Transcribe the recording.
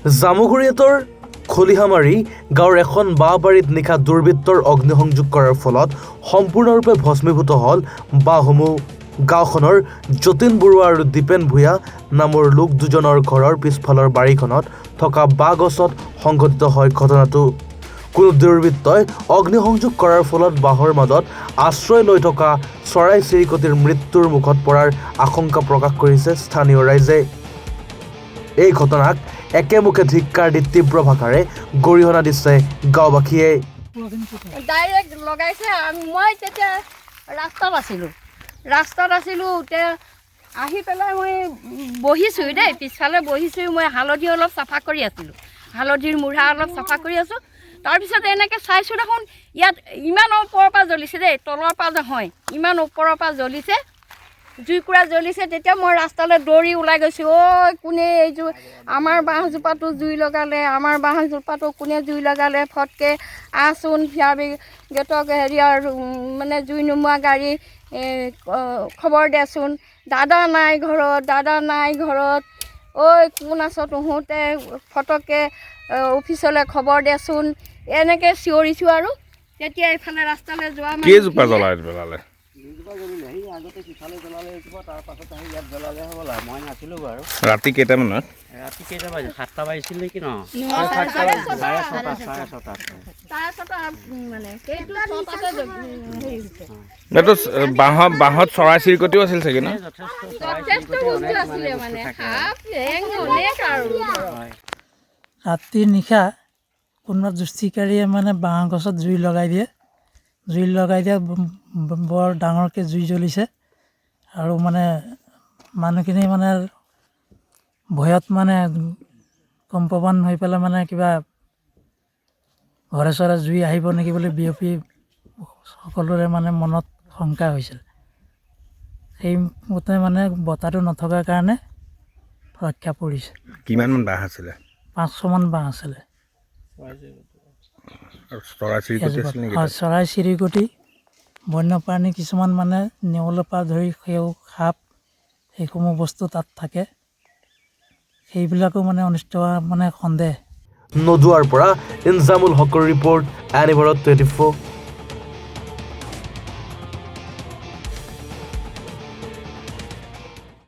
জামুগুৰিয়াতৰ খলিহামাৰী গাঁৱৰ এখন বাঁহবাৰীত নিশা দুৰ্বৃত্তৰ অগ্নিসংযোগ কৰাৰ ফলত সম্পূৰ্ণৰূপে ভস্মীভূত হ'ল বাঁহসমূহ। গাঁওখনৰ যতীন বৰুৱা আৰু দীপেন ভূঞা নামৰ লোক দুজনৰ ঘৰৰ পিছফালৰ বাৰীখনত থকা বাঁহ গছত সংঘটিত হয় ঘটনাটো। কোনো দুৰ্বৃত্তই অগ্নিসংযোগ কৰাৰ ফলত বাঁহৰ মাজত আশ্ৰয় লৈ থকা চৰাই চিৰিকটিৰ মৃত্যুৰ মুখত পৰাৰ আশংকা প্ৰকাশ কৰিছে স্থানীয় ৰাইজে। এই ঘটনাক একেমুখে ধিক্কাৰ দি তীব্ৰ ভাষাৰে গৰিহণা দিছে গাঁওবাসীয়ে। ডাইৰেক্ট লগাইছে। মই তেতিয়া ৰাস্তাত আছিলোঁ এতিয়া আহি পেলাই মই বহিছোঁ দেই, পিছফালে বহিছোঁ। মই হালধি অলপ চাফা কৰি আছিলোঁ, হালধিৰ মূঢ়া অলপ চাফা কৰি আছোঁ। তাৰপিছত এনেকৈ চাইছোঁ দেখোন ইয়াত ইমান ওপৰৰ পৰা জ্বলিছে দেই, তলৰ পৰা নহয়, ইমান ওপৰৰ পৰা জ্বলিছে, জুইকুৰা জ্বলিছে। তেতিয়া মই ৰাস্তালৈ দৌৰি ওলাই গৈছোঁ। ঐ কোনে এইযোৰ আমাৰ বাঁহজোপাটো জুই লগালে, আমাৰ বাঁহজোপাটো কোনে জুই লগালে, ফটকৈ আহচোন ফায়াৰ ব্ৰিগেডক মানে জুই নুমুৱা গাড়ী খবৰ দেচোন। দাদা নাই ঘৰত, ঐ কোন আছ তহঁতে, ফটককৈ অফিচলৈ খবৰ দেচোন। এনেকৈ চিঞৰিছোঁ আৰু তেতিয়া এইফালে ৰাস্তালৈ যোৱা কেইজোপা জ্বলালে? আগতে সিফালে জ্বলালে এজোপা, তাৰ পাছত আহি ইয়াত জ্বলালে হ'বলা। মই নাছিলোঁ বাৰু। ৰাতি কেইটামানত? ৰাতি কেইটা বাজিল? 7টা বাজিছিল নেকি? ন এইটো বাঁহত চৰাই চিৰিকটিও আছিল চাগে ন? ৰাতি নিশা কোনোবা দুষ্টিকাৰীয়ে মানে বাঁহ গছত জুই লগাই দিয়ে বৰ ডাঙৰকৈ জুই জ্বলিছে। আৰু মানে মানুহখিনি মানে ভয়ত মানে কম্পমান হৈ পেলাই মানে কিবা ঘৰে চৰে জুই আহিব নেকি বুলি বিয়পি সকলোৰে মানে মনত শংকা হৈছিল। সেইমতে মানে বতাহটো নথকাৰ কাৰণে ৰক্ষা পৰিছে। কিমানমান বাঁহ আছিলে? 500মান বাঁহ আছিলে। চৰাই চিৰিকটি, বন্যপ্ৰাণী কিছুমান মানে নেউলৰ পৰা ধৰি সাপ সেইসমূহ বস্তু তাত থাকে, সেইবিলাকো মানে অনিষ্ট হোৱা মানে সন্দেহ। নদুৱাৰ পৰা ইনজামুল হকৰ ৰিপৰ্ট, এনিভাৰত 24।